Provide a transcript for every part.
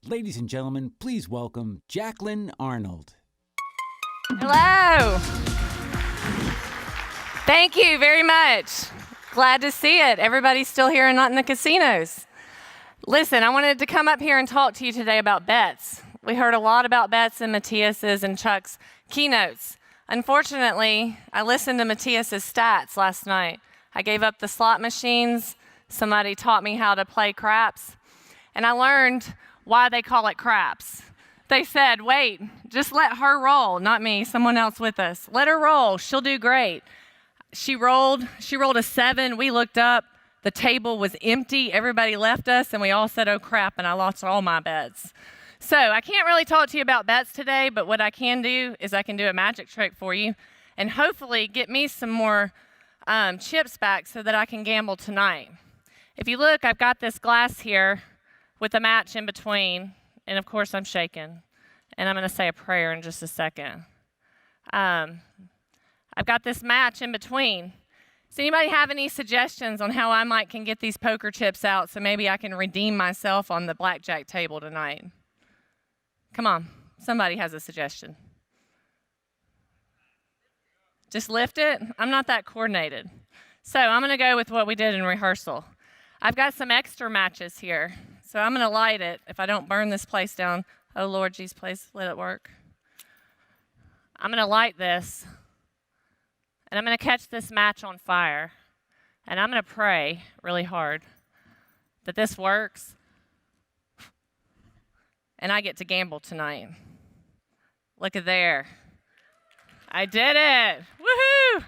Ladies and gentlemen, please welcome Jaclyn Arnold. Hello. Thank you very much. Glad to see it. Everybody's still here and not in the casinos. Listen, I wanted to come up here and talk to you today about bets. We heard a lot about bets in Matthias's and Chuck's keynotes. Unfortunately, I listened to Matthias's stats last night. I gave up the slot machines. Somebody taught me how to play craps. And I learned why they call it craps. They said, wait, just let her roll, not me, someone else with us. Let her roll, she'll do great. She rolled a 7, we looked up, the table was empty, everybody left us, and we all said, oh crap, and I lost all my bets. So I can't really talk to you about bets today, but what I can do is I can do a magic trick for you and hopefully get me some more chips back so that I can gamble tonight. If you look, I've got this glass here with a match in between, and of course I'm shaking, and I'm gonna say a prayer in just a second. I've got this match in between. Does anybody have any suggestions on how I can get these poker chips out so maybe I can redeem myself on the blackjack table tonight? Come on, somebody has a suggestion. Just lift it? I'm not that coordinated. So I'm gonna go with what we did in rehearsal. I've got some extra matches here. So I'm gonna light it if I don't burn this place down. Oh Lord, geez, please let it work. I'm gonna light this, and I'm gonna catch this match on fire, and I'm gonna pray really hard that this works, and I get to gamble tonight. Look at there. I did it, woohoo!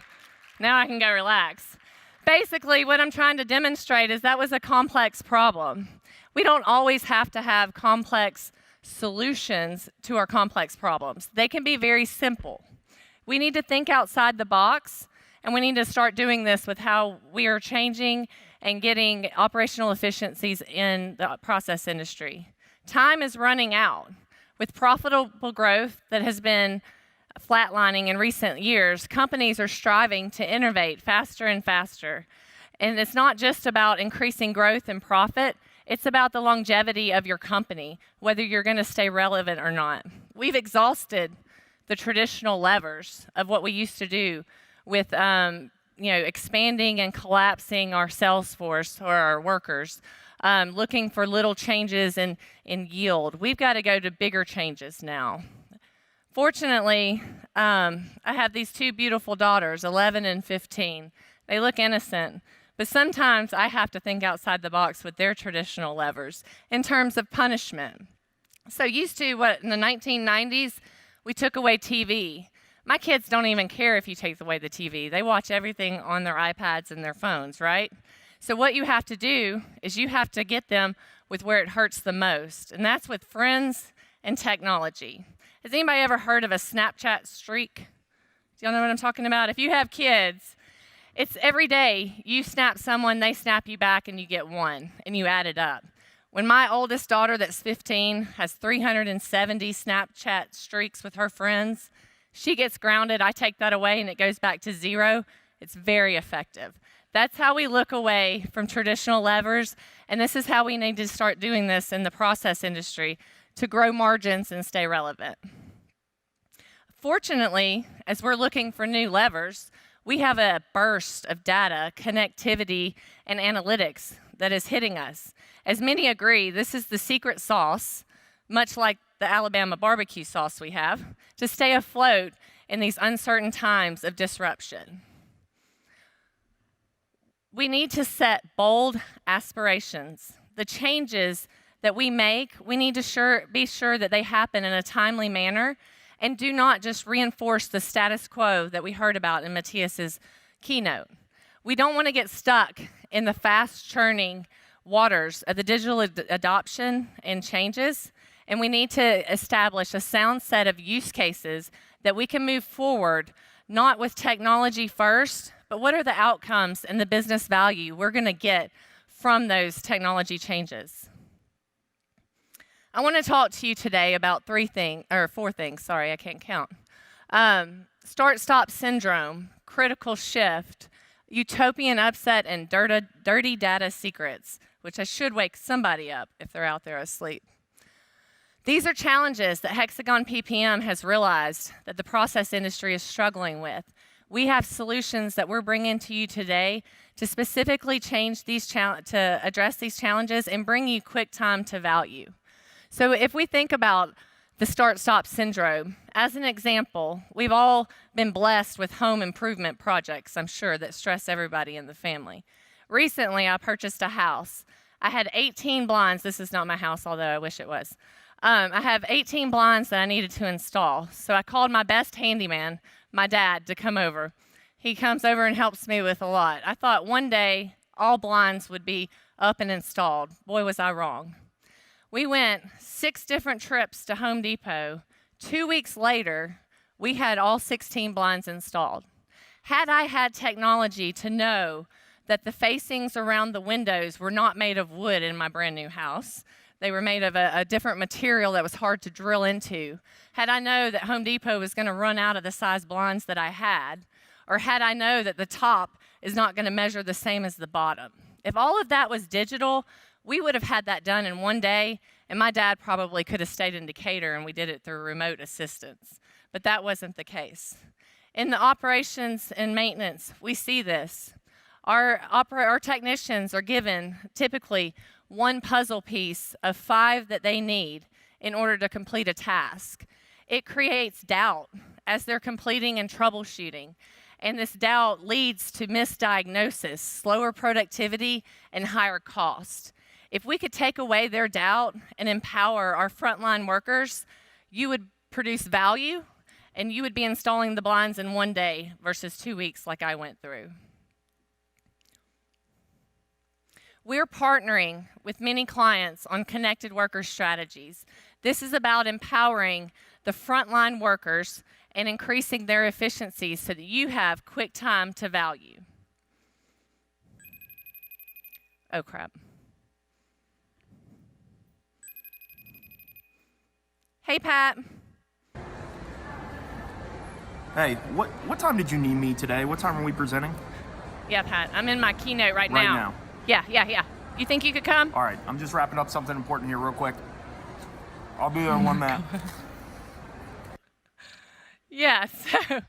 Now I can go relax. Basically, what I'm trying to demonstrate is that was a complex problem. We don't always have to have complex solutions to our complex problems. They can be very simple. We need to think outside the box, and we need to start doing this with how we are changing and getting operational efficiencies in the process industry. Time is running out. With profitable growth that has been flatlining in recent years, companies are striving to innovate faster and faster. And it's not just about increasing growth and profit, it's about the longevity of your company, whether you're going to stay relevant or not. We've exhausted the traditional levers of what we used to do with expanding and collapsing our sales force or our workers, looking for little changes in yield. We've got to go to bigger changes now. Fortunately, I have these two beautiful daughters, 11 and 15. They look innocent, but sometimes I have to think outside the box with their traditional levers in terms of punishment. So used to, in the 1990s, we took away TV. My kids don't even care if you take away the TV. They watch everything on their iPads and their phones, right? So what you have to do is you have to get them with where it hurts the most, and that's with friends and technology. Has anybody ever heard of a Snapchat streak? Do y'all know what I'm talking about? If you have kids, it's every day you snap someone, they snap you back, and you get one, and you add it up. When my oldest daughter, that's 15, has 370 Snapchat streaks with her friends, she gets grounded, I take that away, and it goes back to 0. It's very effective. That's how we look away from traditional levers, and this is how we need to start doing this in the process industry to grow margins and stay relevant. Fortunately, as we're looking for new levers, we have a burst of data, connectivity, and analytics that is hitting us. As many agree, this is the secret sauce, much like the Alabama barbecue sauce we have, to stay afloat in these uncertain times of disruption. We need to set bold aspirations. The changes that we make, we need to be sure that they happen in a timely manner and do not just reinforce the status quo that we heard about in Matthias's keynote. We don't want to get stuck in the fast churning waters of the digital adoption and changes, and we need to establish a sound set of use cases that we can move forward, not with technology first, but what are the outcomes and the business value we're going to get from those technology changes. I want to talk to you today about 4 things. Sorry, I can't count. Start-stop syndrome, critical shift, utopian upset, and dirty data secrets, which I should wake somebody up if they're out there asleep. These are challenges that Hexagon PPM has realized that the process industry is struggling with. We have solutions that we're bringing to you today to specifically to address these challenges and bring you quick time to value. So if we think about the start-stop syndrome, as an example, we've all been blessed with home improvement projects, I'm sure, that stress everybody in the family. Recently, I purchased a house. I had 18 blinds. This is not my house, although I wish it was. I have 18 blinds that I needed to install. So I called my best handyman, my dad, to come over. He comes over and helps me with a lot. I thought one day all blinds would be up and installed. Boy, was I wrong. We went 6 different trips to Home Depot. 2 weeks later, we had all 16 blinds installed. Had I had technology to know that the facings around the windows were not made of wood in my brand new house, they were made of a different material that was hard to drill into. Had I known that Home Depot was going to run out of the size blinds that I had, or had I known that the top is not going to measure the same as the bottom. If all of that was digital, we would have had that done in one day, and my dad probably could have stayed in Decatur and we did it through remote assistance. But that wasn't the case. In the operations and maintenance, we see this. Our technicians are given typically one puzzle piece of 5 that they need in order to complete a task. It creates doubt as they're completing and troubleshooting. And this doubt leads to misdiagnosis, slower productivity, and higher cost. If we could take away their doubt and empower our frontline workers, you would produce value, and you would be installing the blinds in one day versus 2 weeks like I went through. We're partnering with many clients on connected worker strategies. This is about empowering the frontline workers and increasing their efficiency so that you have quick time to value. Oh, crap. Hey, Pat. Hey, what time did you need me today? What time are we presenting? Yeah, Pat, I'm in my keynote right now. Right now? Yeah. You think you could come? All right, I'm just wrapping up something important here real quick. I'll be there in 1 minute. Yeah, so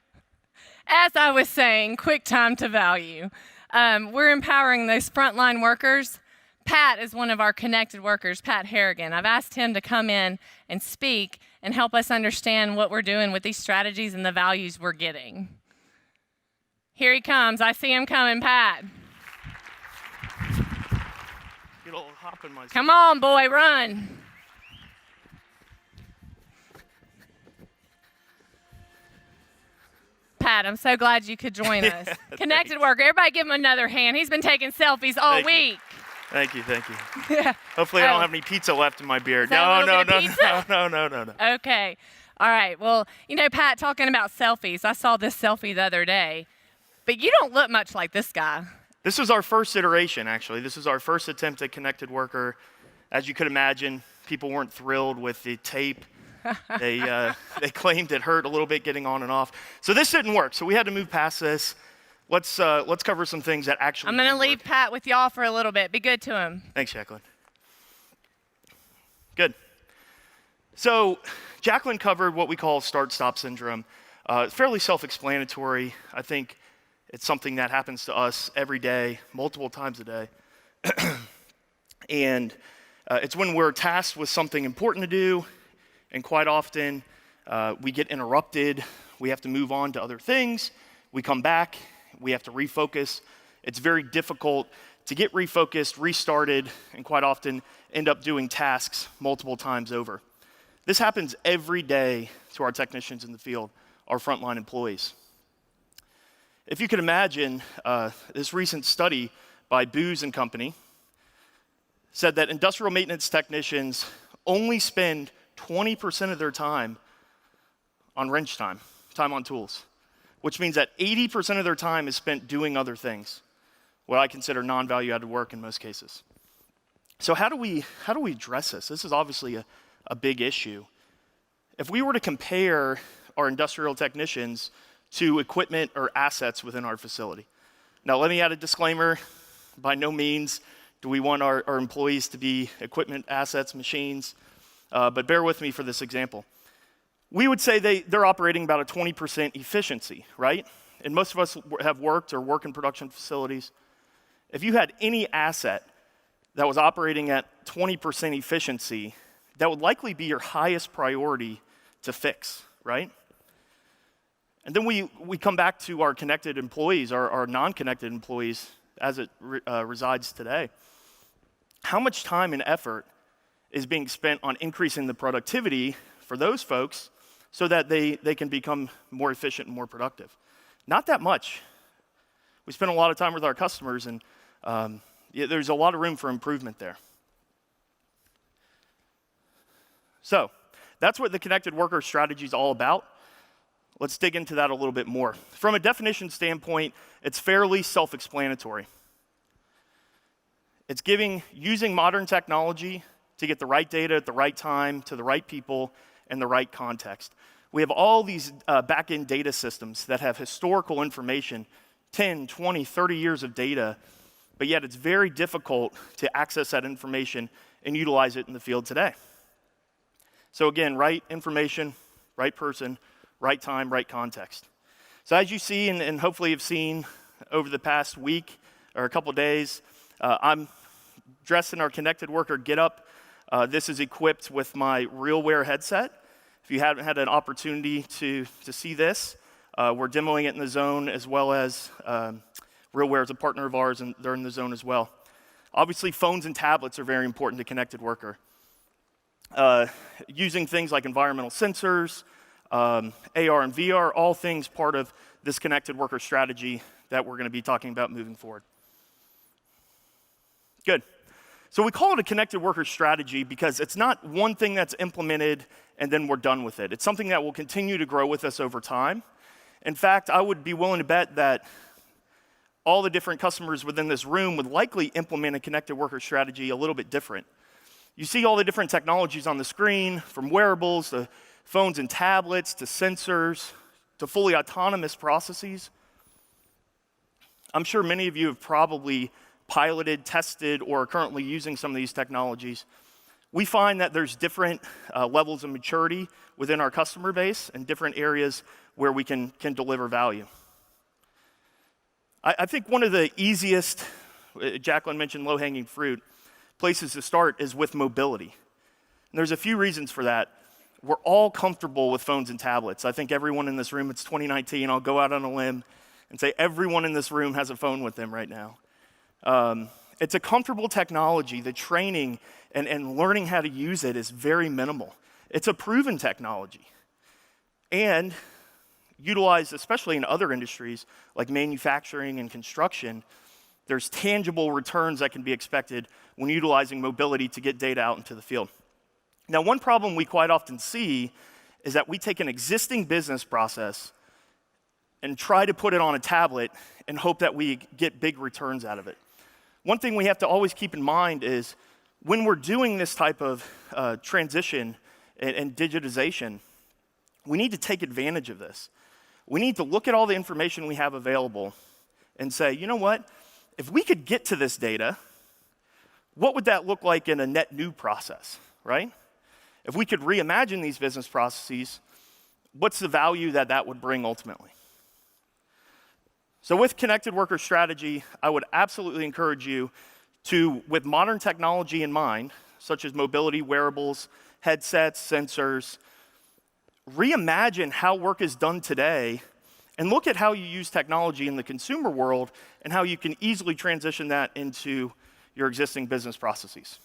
as I was saying, quick time to value. We're empowering those frontline workers. Pat is one of our connected workers, Pat Harrigan. I've asked him to come in and speak and help us understand what we're doing with these strategies and the values we're getting. Here he comes. I see him coming, Pat. Get a little hop in my... Come on, boy, run. Pat, I'm so glad you could join us. Connected worker, everybody give him another hand. He's been taking selfies all week. Thank you. Yeah. Hopefully I don't have any pizza left in my beard. No. No. Okay. All right. Well, you know, Pat, talking about selfies, I saw this selfie the other day, but you don't look much like this guy. This was our first iteration, actually. This was our first attempt at connected worker. As you could imagine, people weren't thrilled with the tape. They claimed it hurt a little bit getting on and off. So this didn't work. So we had to move past this. Let's cover some things that actually I'm going to leave work. Pat with y'all for a little bit. Be good to him. Thanks, Jaclyn. Good. So Jaclyn covered what we call start-stop syndrome. It's fairly self-explanatory. I think it's something that happens to us every day, multiple times a day. And it's when we're tasked with something important to do, and quite often we get interrupted. We have to move on to other things. We come back. We have to refocus. It's very difficult to get refocused, restarted, and quite often end up doing tasks multiple times over. This happens every day to our technicians in the field, our frontline employees. If you could imagine, this recent study by Booz and Company said that industrial maintenance technicians only spend 20% of their time on wrench time on tools, which means that 80% of their time is spent doing other things, what I consider non-value added work in most cases. So how do we address this? This is obviously a big issue. If we were to compare our industrial technicians to equipment or assets within our facility. Now let me add a disclaimer. By no means do we want our employees to be equipment, assets, machines. but bear with me for this example. We would say they're operating about a 20% efficiency, right? And most of us have worked or work in production facilities. If you had any asset that was operating at 20% efficiency, that would likely be your highest priority to fix, right? And then we come back to our connected employees, our non-connected employees, as it resides today. How much time and effort is being spent on increasing the productivity for those folks so that they can become more efficient and more productive? Not that much. We spend a lot of time with our customers, and there's a lot of room for improvement there. So that's what the connected worker strategy is all about. Let's dig into that a little bit more. From a definition standpoint, it's fairly self-explanatory. It's using modern technology to get the right data at the right time to the right people in the right context. We have all these back-end data systems that have historical information, 10, 20, 30 years of data, but yet it's very difficult to access that information and utilize it in the field today. So again, right information, right person, right time, right context. So as you see, and hopefully have seen over the past week or a couple days, I'm dressed in our connected worker getup. This is equipped with my RealWear headset. If you haven't had an opportunity to see this, we're demoing it in the zone, as well as RealWear is a partner of ours, and they're in the zone as well. Obviously, phones and tablets are very important to connected worker. Using things like environmental sensors, AR and VR, all things part of this connected worker strategy that we're going to be talking about moving forward. Good. So we call it a connected worker strategy because it's not one thing that's implemented and then we're done with it. It's something that will continue to grow with us over time. In fact, I would be willing to bet that all the different customers within this room would likely implement a connected worker strategy a little bit different. You see all the different technologies on the screen, from wearables to phones and tablets to sensors to fully autonomous processes. I'm sure many of you have probably piloted, tested, or are currently using some of these technologies. We find that there's different levels of maturity within our customer base and different areas where we can deliver value. I think one of the easiest, Jaclyn mentioned low-hanging fruit, places to start is with mobility. And there's a few reasons for that. We're all comfortable with phones and tablets. I think everyone in this room, it's 2019, I'll go out on a limb and say everyone in this room has a phone with them right now. It's a comfortable technology. The training and learning how to use it is very minimal. It's a proven technology. And utilized, especially in other industries like manufacturing and construction, there's tangible returns that can be expected when utilizing mobility to get data out into the field. Now, one problem we quite often see is that we take an existing business process and try to put it on a tablet and hope that we get big returns out of it. One thing we have to always keep in mind is when we're doing this type of transition and digitization, we need to take advantage of this. We need to look at all the information we have available and say, you know what? If we could get to this data, what would that look like in a net new process, right? If we could reimagine these business processes, what's the value that that would bring ultimately? So with connected worker strategy, I would absolutely encourage you to, with modern technology in mind, such as mobility, wearables, headsets, sensors, reimagine how work is done today and look at how you use technology in the consumer world and how you can easily transition that into your existing business processes.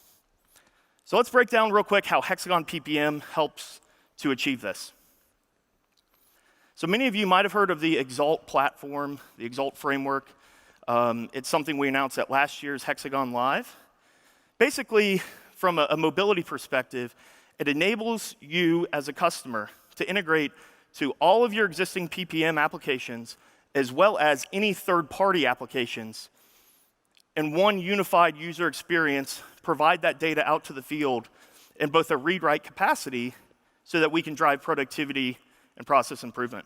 So let's break down real quick how Hexagon PPM helps to achieve this. So many of you might have heard of the Exalt platform, the Exalt framework. It's something we announced at last year's Hexagon Live. Basically, from a mobility perspective, it enables you as a customer to integrate to all of your existing PPM applications as well as any third-party applications in one unified user experience, provide that data out to the field in both a read-write capacity so that we can drive productivity and process improvement.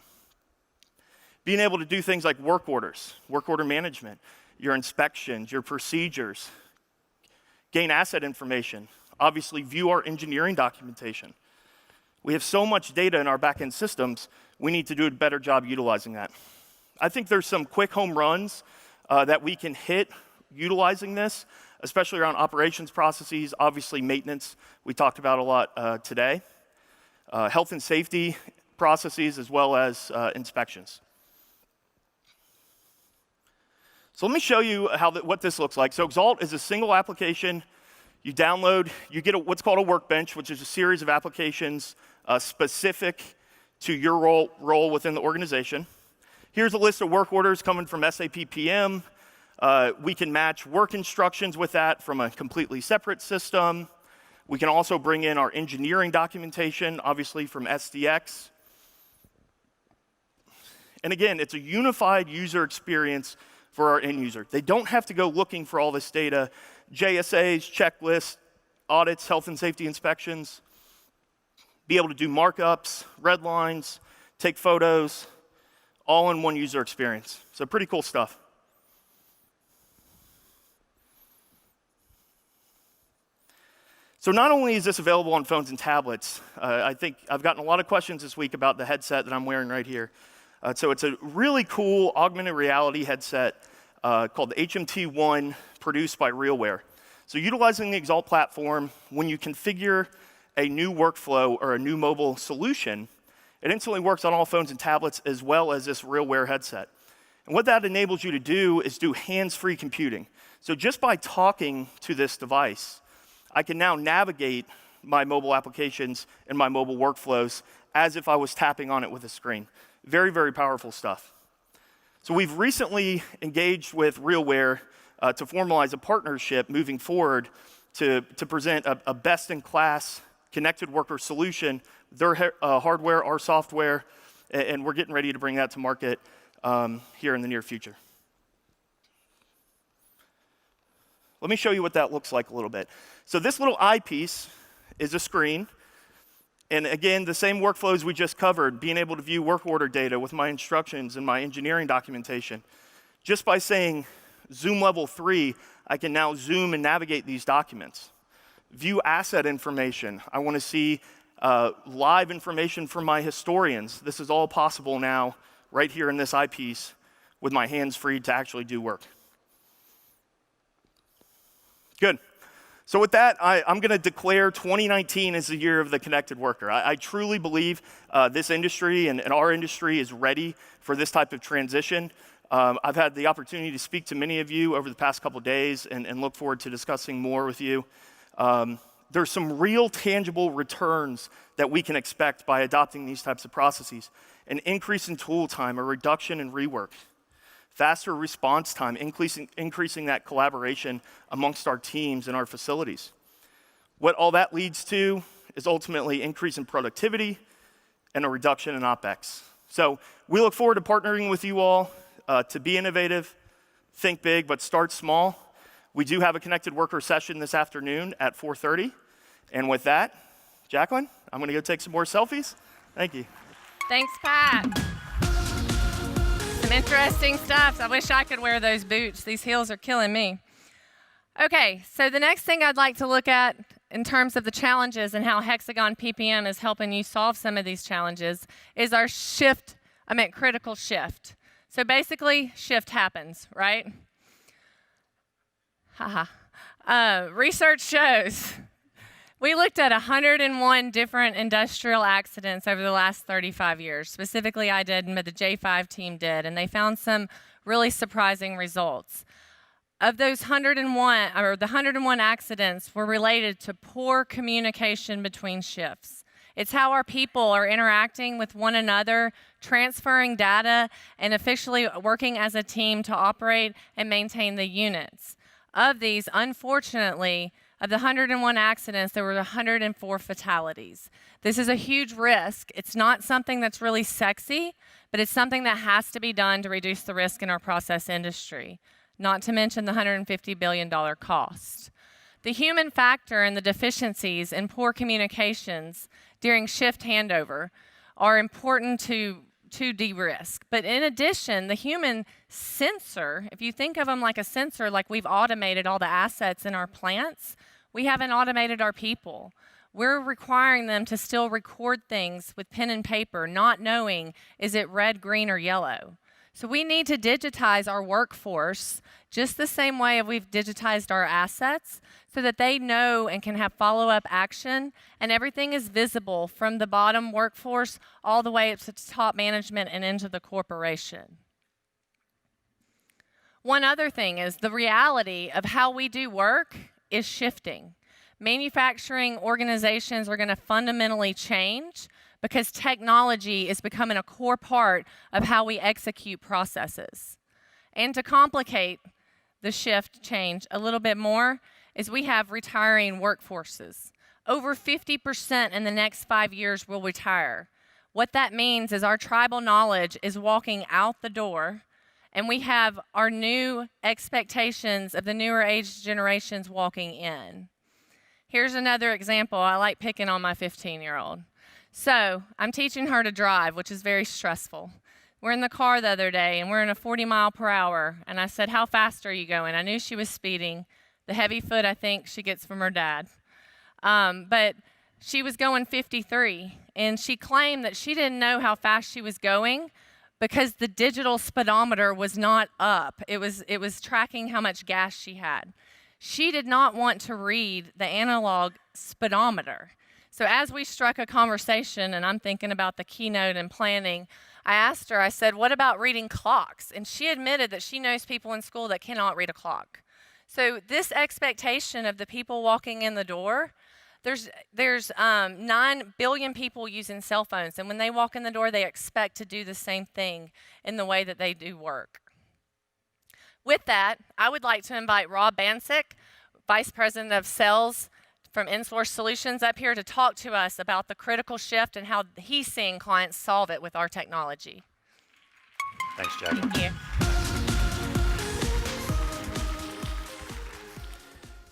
Being able to do things like work orders, work order management, your inspections, your procedures, gain asset information, obviously view our engineering documentation. We have so much data in our back-end systems, we need to do a better job utilizing that. I think there's some quick home runs that we can hit utilizing this, especially around operations processes, obviously maintenance, we talked about a lot today, health and safety processes, as well as inspections. So let me show you what this looks like. So Exalt is a single application. You download, you get what's called a workbench, which is a series of applications specific to your role within the organization. Here's a list of work orders coming from SAP PM. We can match work instructions with that from a completely separate system. We can also bring in our engineering documentation, obviously from SDX. And again, it's a unified user experience for our end user. They don't have to go looking for all this data, JSAs, checklists, audits, health and safety inspections, be able to do markups, red lines, take photos, all in one user experience. So pretty cool stuff. So not only is this available on phones and tablets, I think I've gotten a lot of questions this week about the headset that I'm wearing right here. So it's a really cool augmented reality headset called the HMT1, produced by RealWear. So utilizing the Exalt platform, when you configure a new workflow or a new mobile solution, it instantly works on all phones and tablets as well as this RealWear headset. And what that enables you to do is do hands-free computing. So just by talking to this device, I can now navigate my mobile applications and my mobile workflows as if I was tapping on it with a screen. Very, very powerful stuff. So we've recently engaged with RealWear to formalize a partnership moving forward to present a best-in-class connected worker solution, their hardware, our software, and we're getting ready to bring that to market here in the near future. Let me show you what that looks like a little bit. So this little eyepiece is a screen. And again, the same workflows we just covered, being able to view work order data with my instructions and my engineering documentation. Just by saying zoom level 3, I can now zoom and navigate these documents. View asset information. I want to see live information from my historians. This is all possible now right here in this eyepiece with my hands free to actually do work. Good. So with that, I'm going to declare 2019 as the year of the connected worker. I truly believe this industry and our industry is ready for this type of transition. I've had the opportunity to speak to many of you over the past couple days and look forward to discussing more with you. There's some real tangible returns that we can expect by adopting these types of processes. An increase in tool time, a reduction in rework, faster response time, increasing that collaboration amongst our teams and our facilities. What all that leads to is ultimately increase in productivity and a reduction in OpEx. So we look forward to partnering with you all to be innovative, think big, but start small. We do have a connected worker session this afternoon at 4:30. And with that, Jaclyn, I'm going to go take some more selfies. Thank you. Thanks, Pat. Some interesting stuff. I wish I could wear those boots. These heels are killing me. Okay, so the next thing I'd like to look at in terms of the challenges and how Hexagon PPM is helping you solve some of these challenges is our critical shift. So basically, shift happens, right? Research shows we looked at 101 different industrial accidents over the last 35 years. Specifically, I did, and the J5 team did, and they found some really surprising results. Of those 101, or the 101 accidents were related to poor communication between shifts. It's how our people are interacting with one another, transferring data, and officially working as a team to operate and maintain the units. Of these, unfortunately, of the 101 accidents, there were 104 fatalities. This is a huge risk. It's not something that's really sexy, but it's something that has to be done to reduce the risk in our process industry, not to mention the $150 billion cost. The human factor and the deficiencies and poor communications during shift handover are important to de-risk. But in addition, the human sensor, if you think of them like a sensor, like we've automated all the assets in our plants, We haven't automated our people. We're requiring them to still record things with pen and paper, not knowing is it red, green, or yellow. So we need to digitize our workforce just the same way we've digitized our assets so that they know and can have follow-up action, and everything is visible from the bottom workforce all the way up to top management and into the corporation. One other thing is the reality of how we do work is shifting. Manufacturing organizations are going to fundamentally change because technology is becoming a core part of how we execute processes. And to complicate the shift change a little bit more is we have retiring workforces. Over 50% in the next 5 years will retire. What that means is our tribal knowledge is walking out the door, and we have our new expectations of the newer age generations walking in. Here's another example. I like picking on my 15-year-old. So I'm teaching her to drive, which is very stressful. We're in the car the other day, and we're in a 40 mile per hour. And I said, how fast are you going? I knew she was speeding. The heavy foot, I think, she gets from her dad. But she was going 53, and she claimed that she didn't know how fast she was going because the digital speedometer was not up. It was tracking how much gas she had. She did not want to read the analog speedometer. So as we struck a conversation, and I'm thinking about the keynote and planning, I asked her, I said, what about reading clocks? And she admitted that she knows people in school that cannot read a clock. So this expectation of the people walking in the door, there's 9 billion people using cell phones, and when they walk in the door, they expect to do the same thing in the way that they do work. With that, I would like to invite Rob Bancic, Vice President of Sales from InSource Solutions, up here to talk to us about the critical shift and how he's seeing clients solve it with our technology. Thanks, Jaclyn. Thank you.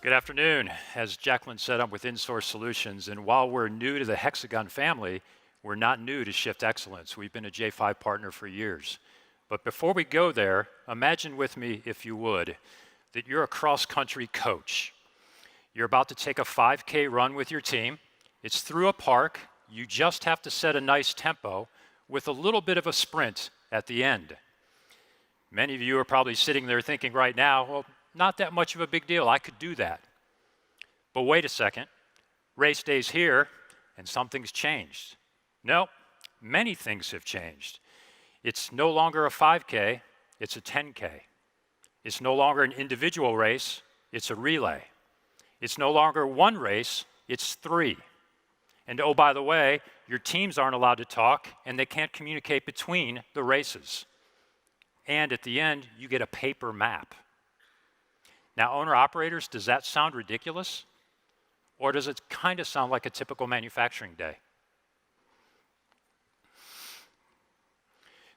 Good afternoon. As Jaclyn said, I'm with InSource Solutions, and while we're new to the Hexagon family, we're not new to Shift Excellence. We've been a J5 partner for years. But before we go there, imagine with me, if you would, that you're a cross-country coach. You're about to take a 5K run with your team. It's through a park. You just have to set a nice tempo with a little bit of a sprint at the end. Many of you are probably sitting there thinking right now, well, not that much of a big deal. I could do that. But wait a second. Race day's here, and something's changed. No, many things have changed. It's no longer a 5K, it's a 10K. It's no longer an individual race, it's a relay. It's no longer one race, it's 3. And oh, by the way, your teams aren't allowed to talk, and they can't communicate between the races. And at the end, you get a paper map. Now, owner-operators, does that sound ridiculous? Or does it kind of sound like a typical manufacturing day?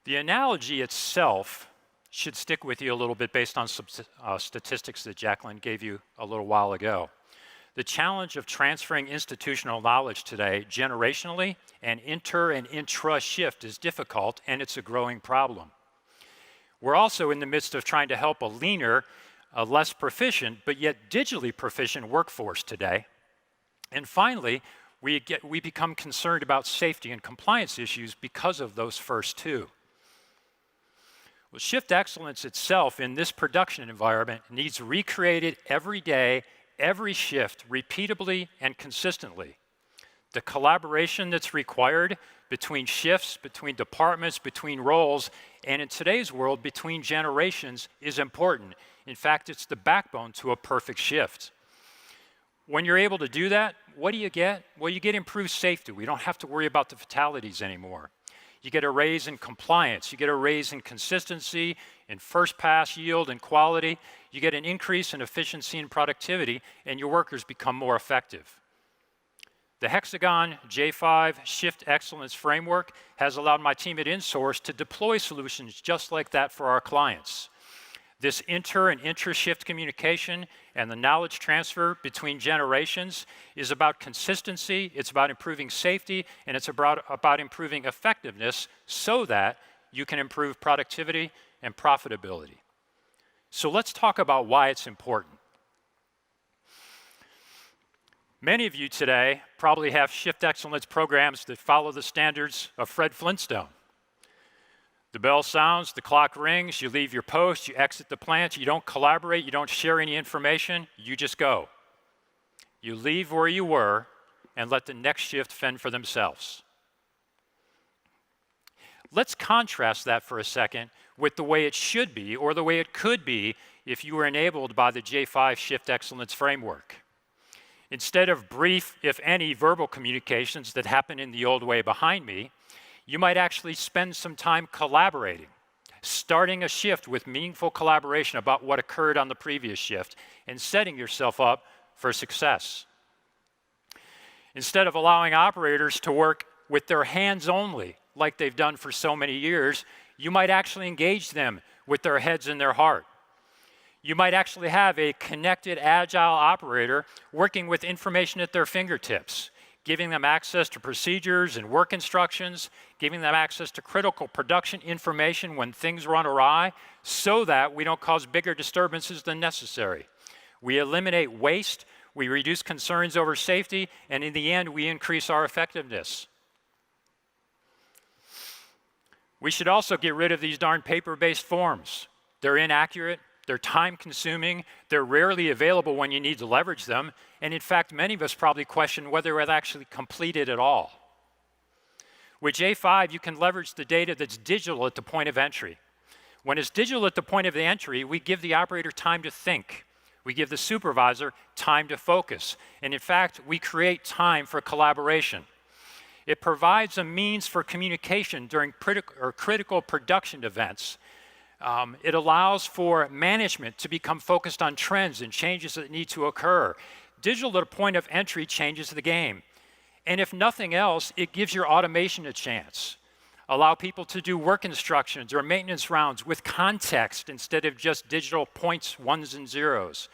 The analogy itself should stick with you a little bit based on some statistics that Jaclyn gave you a little while ago. The challenge of transferring institutional knowledge today generationally and inter and intra-shift is difficult, and it's a growing problem. We're also in the midst of trying to help a leaner, a less proficient, but yet digitally proficient workforce today. And finally, we become concerned about safety and compliance issues because of those first two. Well, Shift Excellence itself in this production environment needs recreated every day, every shift, repeatably and consistently. The collaboration that's required between shifts, between departments, between roles, and in today's world, between generations is important. In fact, it's the backbone to a perfect shift. When you're able to do that, what do you get? Well, you get improved safety. We don't have to worry about the fatalities anymore. You get a raise in compliance. You get a raise in consistency, in first pass yield and quality. You get an increase in efficiency and productivity, and your workers become more effective. The Hexagon J5 Shift Excellence Framework has allowed my team at InSource to deploy solutions just like that for our clients. This inter and intra-shift communication and the knowledge transfer between generations is about consistency, it's about improving safety, and it's about improving effectiveness so that you can improve productivity and profitability. So let's talk about why it's important. Many of you today probably have shift excellence programs that follow the standards of Fred Flintstone. The bell sounds, the clock rings, you leave your post, you exit the plant, you don't collaborate, you don't share any information, you just go. You leave where you were and let the next shift fend for themselves. Let's contrast that for a second with the way it should be, or the way it could be, if you were enabled by the J5 Shift Excellence Framework. Instead of brief, if any, verbal communications that happen in the old way behind me, you might actually spend some time collaborating, starting a shift with meaningful collaboration about what occurred on the previous shift, and setting yourself up for success. Instead of allowing operators to work with their hands only, like they've done for so many years, you might actually engage them with their heads and their heart. You might actually have a connected, agile operator working with information at their fingertips, giving them access to procedures and work instructions, giving them access to critical production information when things run awry, so that we don't cause bigger disturbances than necessary. We eliminate waste, we reduce concerns over safety, and in the end, we increase our effectiveness. We should also get rid of these darn paper-based forms. They're inaccurate, they're time-consuming, they're rarely available when you need to leverage them, and in fact, many of us probably question whether it's actually completed at all. With J5, you can leverage the data that's digital at the point of entry. When it's digital at the point of the entry, we give the operator time to think. We give the supervisor time to focus. And in fact, we create time for collaboration. It provides a means for communication during critical production events. It allows for management to become focused on trends and changes that need to occur. Digital at a point of entry changes the game. And if nothing else, it gives your automation a chance. Allow people to do work instructions or maintenance rounds with context instead of just digital points, ones and zeros.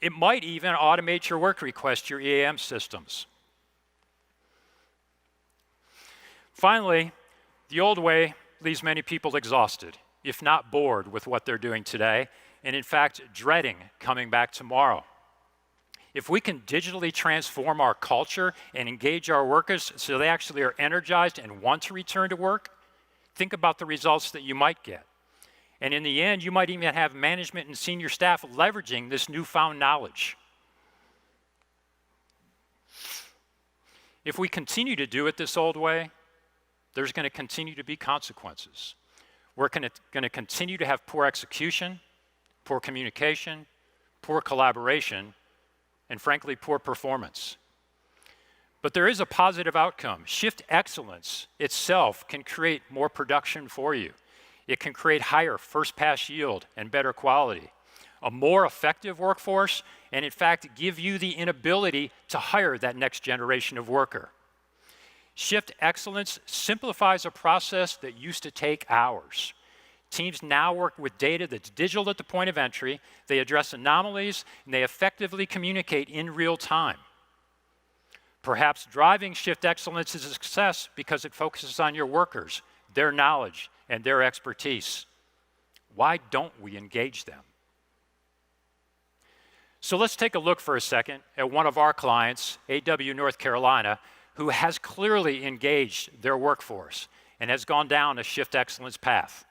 It might even automate your work request, your EAM systems. Finally, the old way leaves many people exhausted, if not bored with what they're doing today, and in fact, dreading coming back tomorrow. If we can digitally transform our culture and engage our workers so they actually are energized and want to return to work, think about the results that you might get. And in the end, you might even have management and senior staff leveraging this newfound knowledge. If we continue to do it this old way, there's going to continue to be consequences. We're going to continue to have poor execution, poor communication, poor collaboration, and frankly, poor performance. But there is a positive outcome. Shift excellence itself can create more production for you. It can create higher first pass yield and better quality, a more effective workforce, and in fact, give you the inability to hire that next generation of worker. Shift excellence simplifies a process that used to take hours. Teams now work with data that's digital at the point of entry, they address anomalies, and they effectively communicate in real time. Perhaps driving shift excellence is a success because it focuses on your workers, their knowledge, and their expertise. Why don't we engage them? So let's take a look for a second at one of our clients, AW North Carolina, who has clearly engaged their workforce and has gone down a shift excellence path.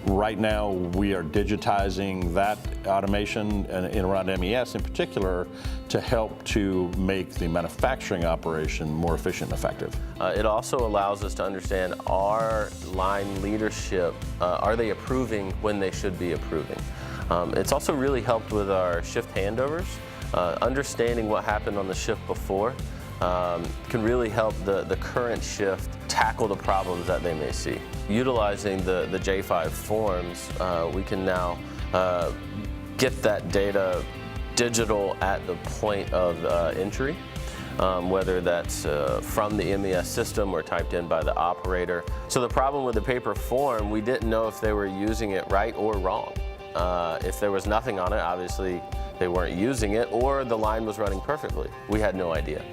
Right now, we are digitizing that automation and around MES in particular to help to make the manufacturing operation more efficient and effective. It also allows us to understand our line leadership, are they approving when they should be approving? It's also really helped with our shift handovers. Understanding what happened on the shift before can really help the current shift tackle the problems that they may see. Utilizing the J5 forms, we can now get that data digital at the point of entry, whether that's from the MES system or typed in by the operator. So the problem with the paper form, we didn't know if they were using it right or wrong. If there was nothing on it, obviously they weren't using it, or the line was running perfectly. We had no idea.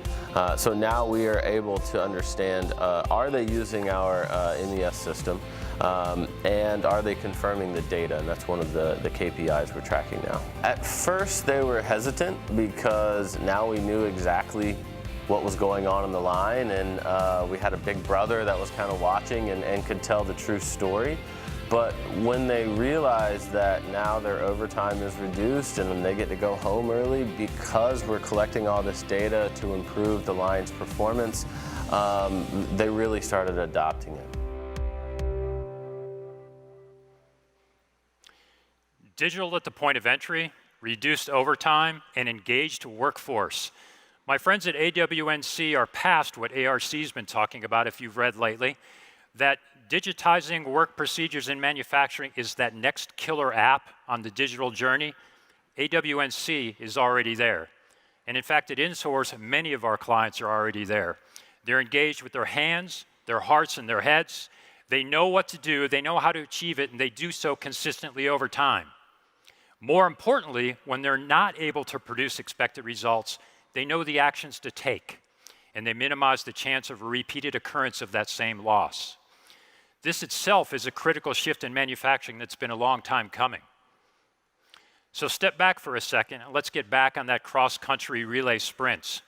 So now we are able to understand, are they using our MES system? And are they confirming the data? And that's one of the KPIs we're tracking now. At first, they were hesitant because now we knew exactly what was going on in the line, and we had a big brother that was kind of watching and could tell the true story. But when they realized that now their overtime is reduced and then they get to go home early because we're collecting all this data to improve the line's performance, they really started adopting it. Digital at the point of entry, reduced overtime, and engaged workforce. My friends at AWNC are past what ARC's been talking about, if you've read lately, that digitizing work procedures in manufacturing is that next killer app on the digital journey. AWNC is already there. And in fact, at InSource, many of our clients are already there. They're engaged with their hands, their hearts, and their heads. They know what to do, they know how to achieve it, and they do so consistently over time. More importantly, when they're not able to produce expected results, they know the actions to take, and they minimize the chance of a repeated occurrence of that same loss. This itself is a critical shift in manufacturing that's been a long time coming. So step back for a second, and let's get back on that cross-country relay sprints.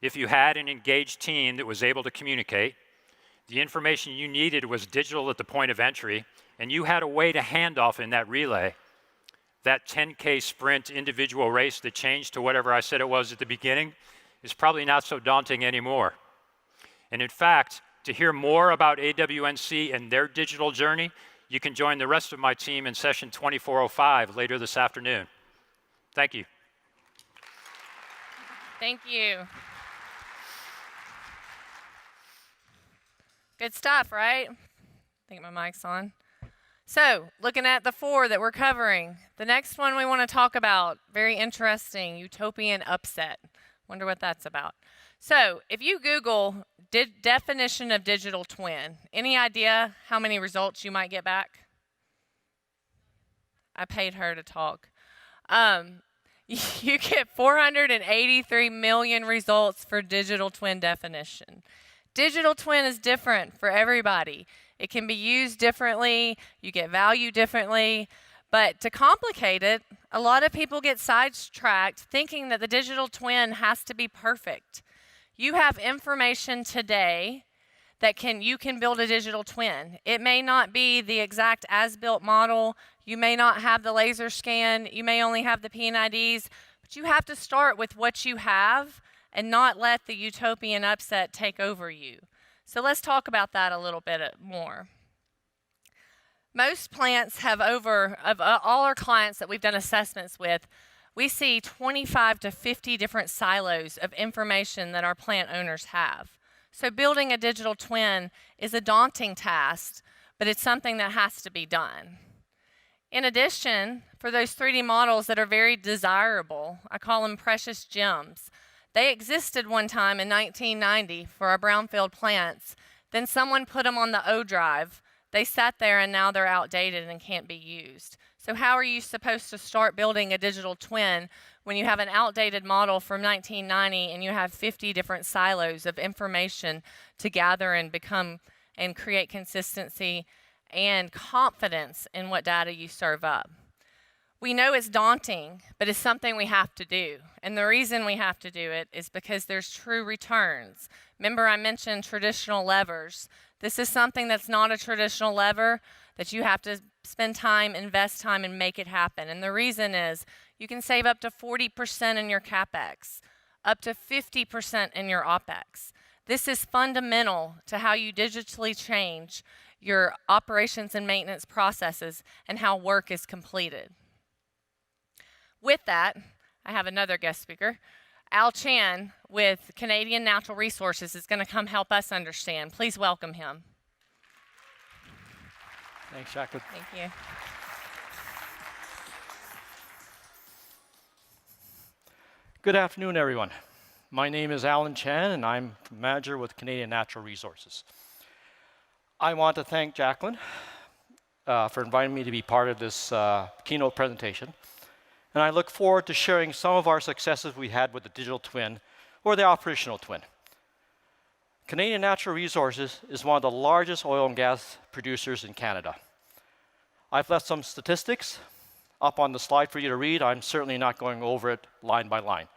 If you had an engaged team that was able to communicate, the information you needed was digital at the point of entry, and you had a way to hand off in that relay, that 10K sprint individual race that changed to whatever I said it was at the beginning is probably not so daunting anymore. And in fact, to hear more about AWNC and their digital journey, you can join the rest of my team in session 2405 later this afternoon. Thank you. Thank you. Good stuff, right? I think my mic's on. So, looking at the 4 that we're covering, the next one we want to talk about, very interesting, utopian upset. Wonder what that's about. So, if you Google definition of digital twin, any idea how many results you might get back? I paid her to talk. You get 483 million results for digital twin definition. Digital twin is different for everybody. It can be used differently, you get value differently, but to complicate it, a lot of people get sidetracked thinking that the digital twin has to be perfect. You have information today that you can build a digital twin. It may not be the exact as-built model, you may not have the laser scan, you may only have the P&IDs, but you have to start with what you have and not let the utopian upset take over you. So let's talk about that a little bit more. Most plants have of all our clients that we've done assessments with, we see 25 to 50 different silos of information that our plant owners have. So building a digital twin is a daunting task, but it's something that has to be done. In addition, for those 3D models that are very desirable, I call them precious gems. They existed one time in 1990 for our brownfield plants. Then someone put them on the O drive. They sat there and now they're outdated and can't be used. So how are you supposed to start building a digital twin when you have an outdated model from 1990 and you have 50 different silos of information to gather and create consistency and confidence in what data you serve up? We know it's daunting, but it's something we have to do. And the reason we have to do it is because there's true returns. Remember I mentioned traditional levers. This is something that's not a traditional lever that you have to spend time, invest time, and make it happen. And the reason is you can save up to 40% in your CapEx, up to 50% in your OpEx. This is fundamental to how you digitally change your operations and maintenance processes and how work is completed. With that, I have another guest speaker. Al Chan with Canadian Natural Resources is going to come help us understand. Please welcome him. Thanks, Jaclyn. Thank you. Good afternoon, everyone. My name is Alan Chan, and I'm manager with Canadian Natural Resources. I want to thank Jaclyn for inviting me to be part of this keynote presentation. And I look forward to sharing some of our successes we had with the digital twin or the operational twin. Canadian Natural Resources is one of the largest oil and gas producers in Canada. I've left some statistics up on the slide for you to read. I'm certainly not going over it line by line.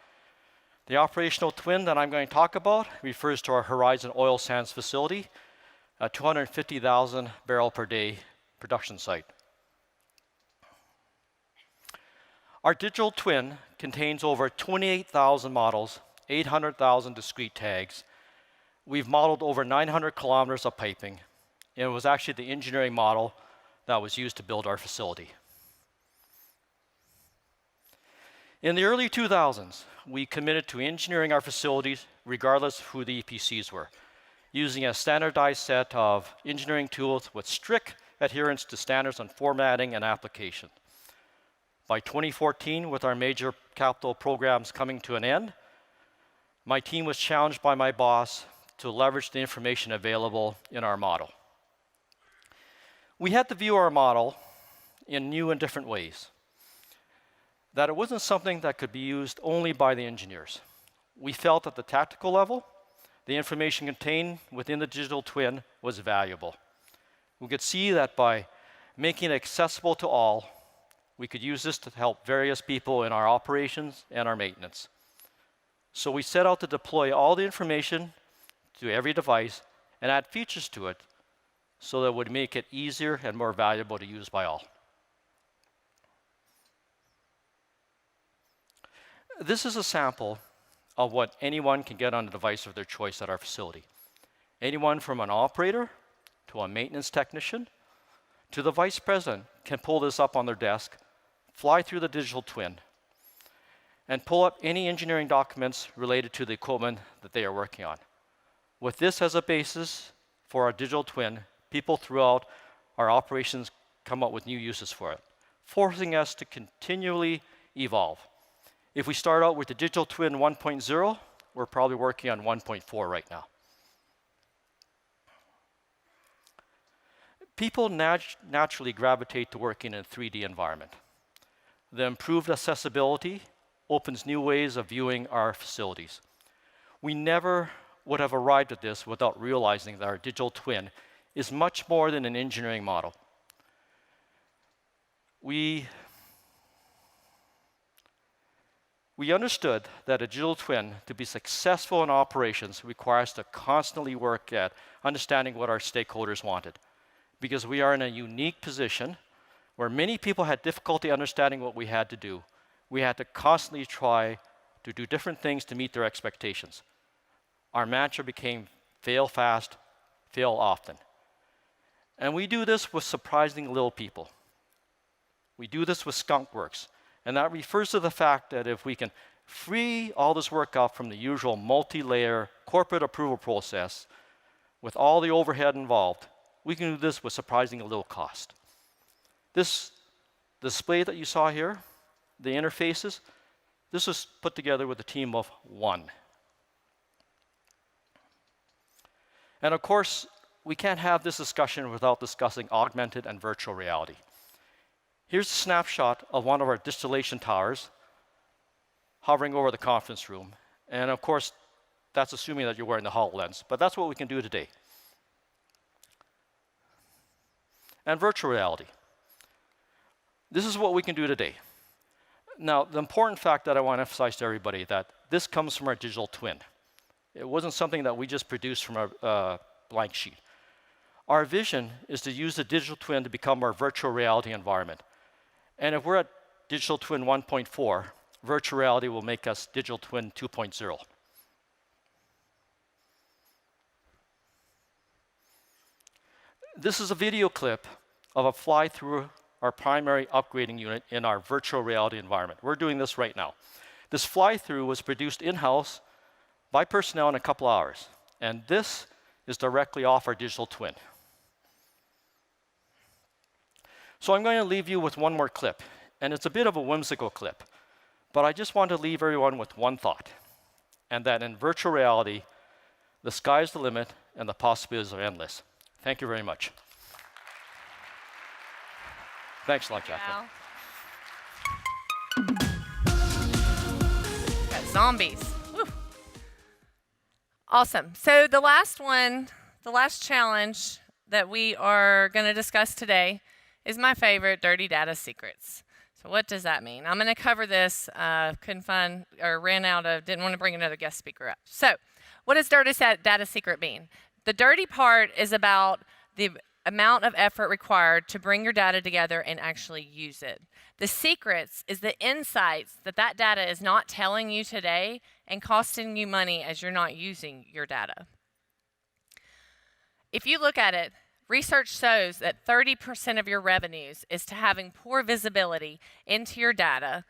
The operational twin that I'm going to talk about refers to our Horizon Oil Sands facility, a 250,000 barrel per day production site. Our digital twin contains over 28,000 models, 800,000 discrete tags. We've modeled over 900 kilometers of piping, and it was actually the engineering model that was used to build our facility. In the early 2000s, we committed to engineering our facilities regardless of who the EPCs were, using a standardized set of engineering tools with strict adherence to standards on formatting and application. By 2014, with our major capital programs coming to an end, my team was challenged by my boss to leverage the information available in our model. We had to view our model in new and different ways, that it wasn't something that could be used only by the engineers. We felt at the tactical level, the information contained within the digital twin was valuable. We could see that by making it accessible to all, we could use this to help various people in our operations and our maintenance. So we set out to deploy all the information to every device and add features to it so that it would make it easier and more valuable to use by all. This is a sample of what anyone can get on a device of their choice at our facility. Anyone from an operator to a maintenance technician to the vice president can pull this up on their desk, fly through the digital twin, and pull up any engineering documents related to the equipment that they are working on. With this as a basis for our digital twin, people throughout our operations come up with new uses for it, forcing us to continually evolve. If we start out with the digital twin 1.0, we're probably working on 1.4 right now. People naturally gravitate to working in a 3D environment. The improved accessibility opens new ways of viewing our facilities. We never would have arrived at this without realizing that our digital twin is much more than an engineering model. We understood that a digital twin, to be successful in operations, requires to constantly work at understanding what our stakeholders wanted. Because we are in a unique position where many people had difficulty understanding what we had to do. We had to constantly try to do different things to meet their expectations. Our mantra became fail fast, fail often. And we do this with surprising little people. We do this with skunk works. And that refers to the fact that if we can free all this work up from the usual multi-layer corporate approval process with all the overhead involved, we can do this with surprisingly little cost. This display that you saw here, the interfaces, this was put together with a team of one. And of course, we can't have this discussion without discussing augmented and virtual reality. Here's a snapshot of one of our distillation towers hovering over the conference room. And of course, that's assuming that you're wearing the HoloLens, but that's what we can do today. And virtual reality. This is what we can do today. Now, the important fact that I want to emphasize to everybody that this comes from our digital twin. It wasn't something that we just produced from a blank sheet. Our vision is to use the digital twin to become our virtual reality environment. And if we're at digital twin 1.4, virtual reality will make us digital twin 2.0. This is a video clip of a fly through our primary upgrading unit in our virtual reality environment. We're doing this right now. This fly through was produced in-house by personnel in a couple hours. And this is directly off our digital twin. So I'm going to leave you with one more clip, and it's a bit of a whimsical clip, but I just want to leave everyone with one thought, and that in virtual reality, the sky's the limit and the possibilities are endless. Thank you very much. Thanks a lot, Jaclyn. Got zombies. Woo. Awesome. So the last challenge that we are going to discuss today is my favorite, dirty data secrets. So what does that mean? I'm going to cover this, didn't want to bring another guest speaker up. So what does dirty data secret mean? The dirty part is about the amount of effort required to bring your data together and actually use it. The secrets is the insights that data is not telling you today and costing you money as you're not using your data. If you look at it, research shows that 30% of your revenues is to having poor visibility into your data.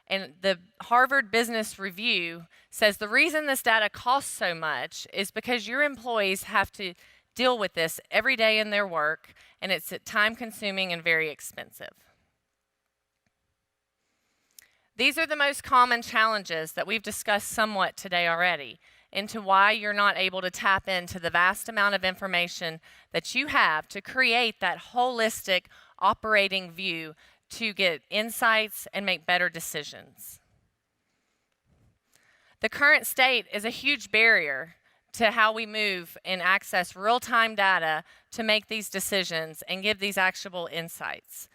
And the Harvard Business Review says the reason this data costs so much is because your employees have to deal with this every day in their work, and it's time-consuming and very expensive. These are the most common challenges that we've discussed somewhat today already into why you're not able to tap into the vast amount of information that you have to create that holistic operating view to get insights and make better decisions. The current state is a huge barrier to how we move and access real-time data to make these decisions and give these actionable insights.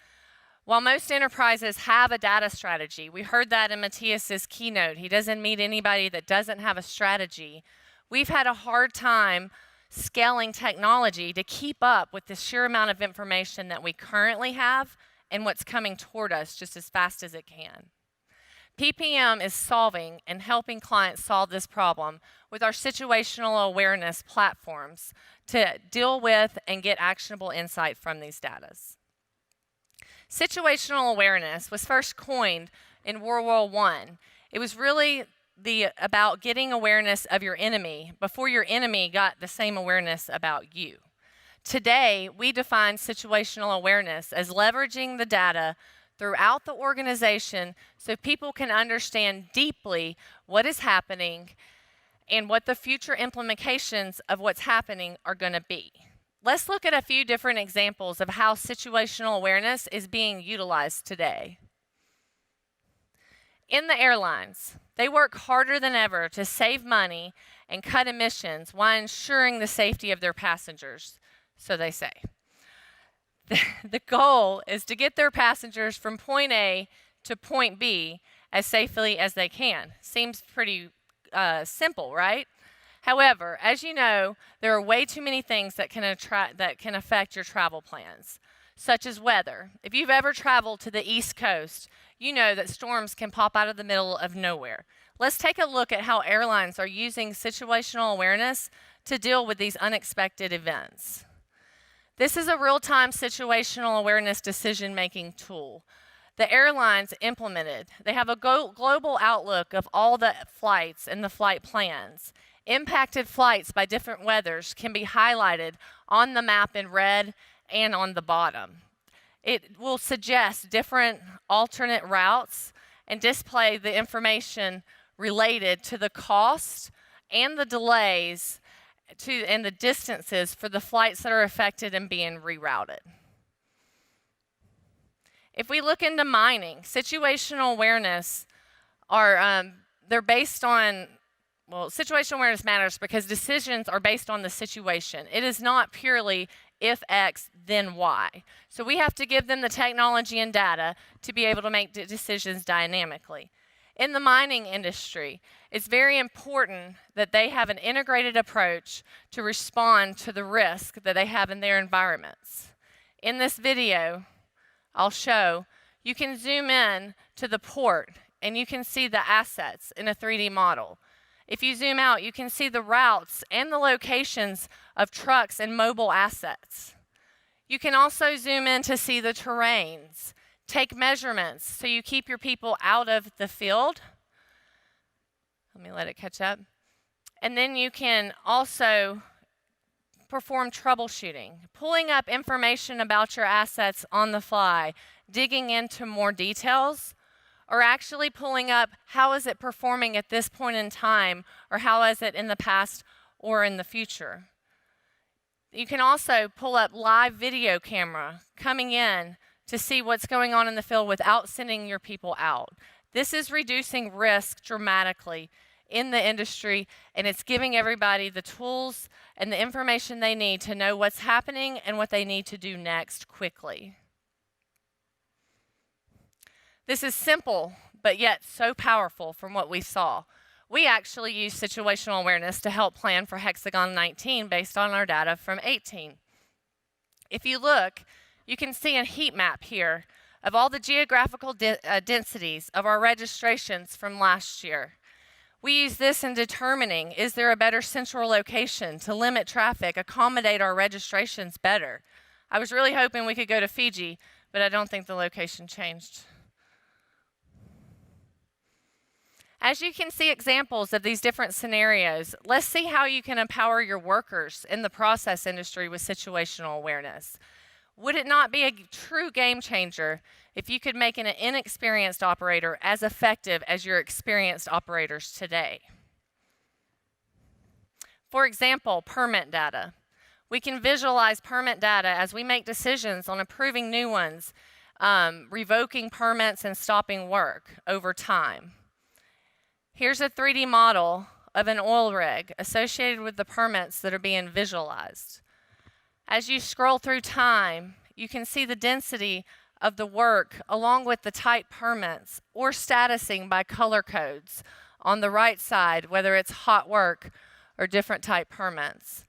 While most enterprises have a data strategy, we heard that in Matthias's keynote, he doesn't meet anybody that doesn't have a strategy. We've had a hard time scaling technology to keep up with the sheer amount of information that we currently have and what's coming toward us just as fast as it can. PPM is solving and helping clients solve this problem with our situational awareness platforms to deal with and get actionable insight from these data. Situational awareness was first coined in World War I. It was really about getting awareness of your enemy before your enemy got the same awareness about you. Today, we define situational awareness as leveraging the data throughout the organization so people can understand deeply what is happening and what the future implications of what's happening are going to be. Let's look at a few different examples of how situational awareness is being utilized today. In the airlines, they work harder than ever to save money and cut emissions while ensuring the safety of their passengers, so they say. The goal is to get their passengers from point A to point B as safely as they can. Seems pretty simple, right? However, as you know, there are way too many things that can affect your travel plans, such as weather. If you've ever traveled to the East Coast, you know that storms can pop out of the middle of nowhere. Let's take a look at how airlines are using situational awareness to deal with these unexpected events. This is a real-time situational awareness decision-making tool. The airlines implemented. They have a global outlook of all the flights and the flight plans. Impacted flights by different weathers can be highlighted on the map in red and on the bottom. It will suggest different alternate routes and display the information related to the cost and the delays and the distances for the flights that are affected and being rerouted. If we look into mining, situational awareness they're based on, situational awareness matters because decisions are based on the situation. It is not purely if X, then Y. So we have to give them the technology and data to be able to make decisions dynamically. In the mining industry, it's very important that they have an integrated approach to respond to the risk that they have in their environments. In this video, I'll show, you can zoom in to the port and you can see the assets in a 3D model. If you zoom out, you can see the routes and the locations of trucks and mobile assets. You can also zoom in to see the terrains, take measurements so you keep your people out of the field. Let me let it catch up. And then you can also perform troubleshooting, pulling up information about your assets on the fly, digging into more details, or actually pulling up how is it performing at this point in time, or how is it in the past or in the future. You can also pull up live video camera coming in to see what's going on in the field without sending your people out. This is reducing risk dramatically in the industry, and it's giving everybody the tools and the information they need to know what's happening and what they need to do next quickly. This is simple, but yet so powerful from what we saw. We actually use situational awareness to help plan for Hexagon 19 based on our data from 18. If you look, you can see a heat map here of all the geographical densities of our registrations from last year. We use this in determining, is there a better central location to limit traffic, accommodate our registrations better? I was really hoping we could go to Fiji, but I don't think the location changed. As you can see examples of these different scenarios, let's see how you can empower your workers in the process industry with situational awareness. Would it not be a true game changer if you could make an inexperienced operator as effective as your experienced operators today? For example, permit data. We can visualize permit data as we make decisions on approving new ones, revoking permits and stopping work over time. Here's a 3D model of an oil rig associated with the permits that are being visualized. As you scroll through time, you can see the density of the work along with the type permits or statusing by color codes on the right side, whether it's hot work or different type permits.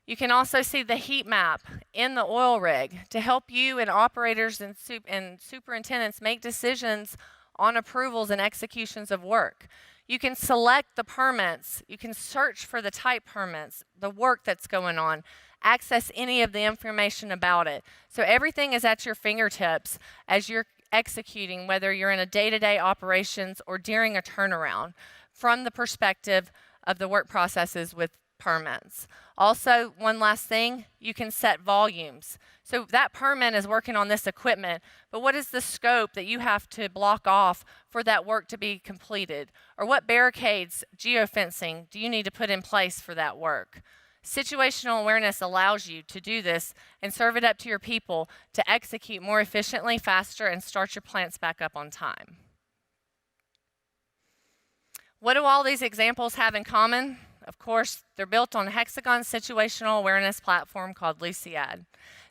You can also see the heat map in the oil rig to help you and operators and superintendents make decisions on approvals and executions of work. You can select the permits, you can search for the type permits, the work that's going on, access any of the information about it. So everything is at your fingertips as you're executing, whether you're in a day-to-day operations or during a turnaround, from the perspective of the work processes with permits. Also, one last thing, you can set volumes. So that permit is working on this equipment, but what is the scope that you have to block off for that work to be completed? Or what barricades, geofencing, do you need to put in place for that work? Situational awareness allows you to do this and serve it up to your people to execute more efficiently, faster, and start your plants back up on time. What do all these examples have in common? Of course, they're built on Hexagon's situational awareness platform called Luciad.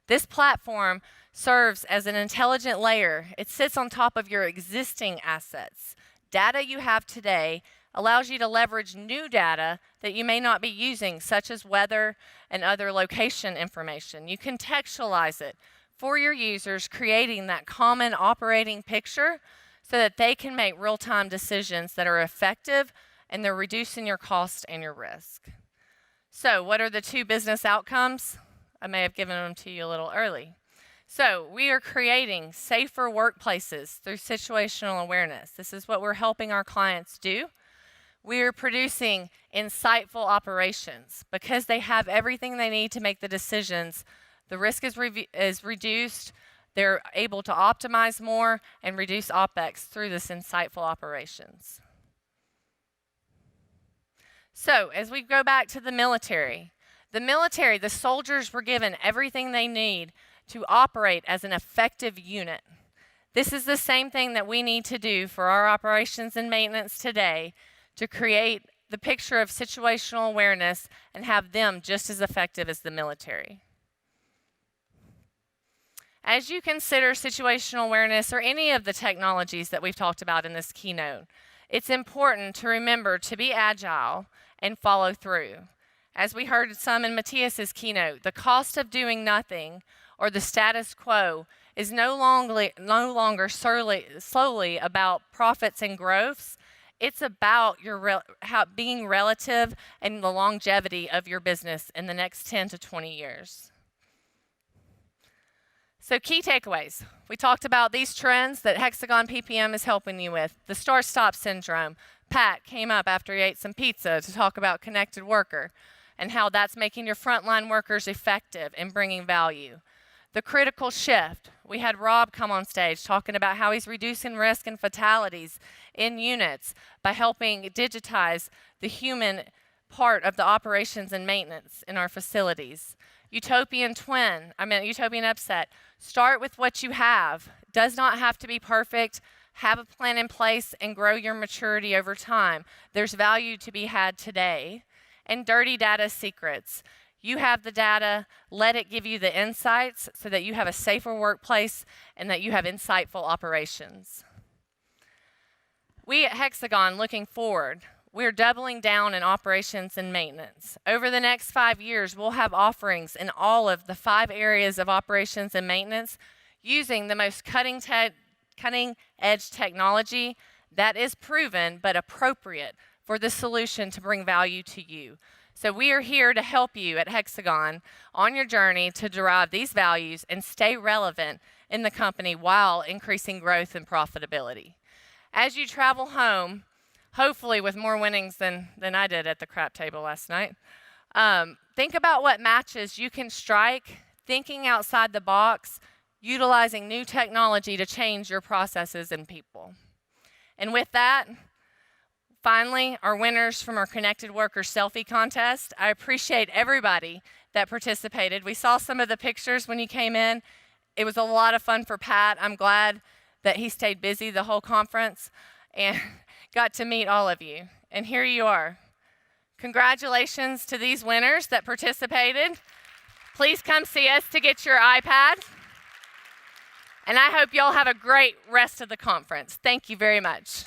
This platform serves as an intelligent layer. It sits on top of your existing assets. Data you have today allows you to leverage new data that you may not be using, such as weather and other location information. You contextualize it for your users, creating that common operating picture so that they can make real-time decisions that are effective and they're reducing your cost and your risk. So what are the two business outcomes? I may have given them to you a little early. So we are creating safer workplaces through situational awareness. This is what we're helping our clients do. We are producing insightful operations because they have everything they need to make the decisions. The risk is reduced. They're able to optimize more and reduce OpEx through this insightful operations. So as we go back to the military, the soldiers were given everything they need to operate as an effective unit. This is the same thing that we need to do for our operations and maintenance today to create the picture of situational awareness and have them just as effective as the military. As you consider situational awareness or any of the technologies that we've talked about in this keynote, it's important to remember to be agile and follow through. As we heard some in Matthias's keynote, the cost of doing nothing or the status quo is no longer solely about profits and growths. It's about your being relative and the longevity of your business in the next 10 to 20 years. So key takeaways. We talked about these trends that Hexagon PPM is helping you with. The start-stop syndrome. Pat came up after he ate some pizza to talk about connected worker and how that's making your frontline workers effective and bringing value. The critical shift. We had Rob come on stage talking about how he's reducing risk and fatalities in units by helping digitize the human part of the operations and maintenance in our facilities. Utopian upset. Start with what you have. Does not have to be perfect. have a plan in place, and grow your maturity over time. There's value to be had today. And dirty data secrets. You have the data, let it give you the insights so that you have a safer workplace and that you have insightful operations. We at Hexagon, looking forward, we're doubling down in operations and maintenance. Over the next 5 years, we'll have offerings in all of the 5 areas of operations and maintenance using the most cutting-edge technology that is proven but appropriate for the solution to bring value to you. So we are here to help you at Hexagon on your journey to derive these values and stay relevant in the company while increasing growth and profitability. As you travel home, hopefully with more winnings than I did at the crap table last night, think about what matches you can strike, thinking outside the box, utilizing new technology to change your processes and people. And with that, finally, our winners from our Connected Worker Selfie Contest. I appreciate everybody that participated. We saw some of the pictures when you came in. It was a lot of fun for Pat. I'm glad that he stayed busy the whole conference and got to meet all of you. And here you are. Congratulations to these winners that participated. Please come see us to get your iPad. And I hope y'all have a great rest of the conference. Thank you very much.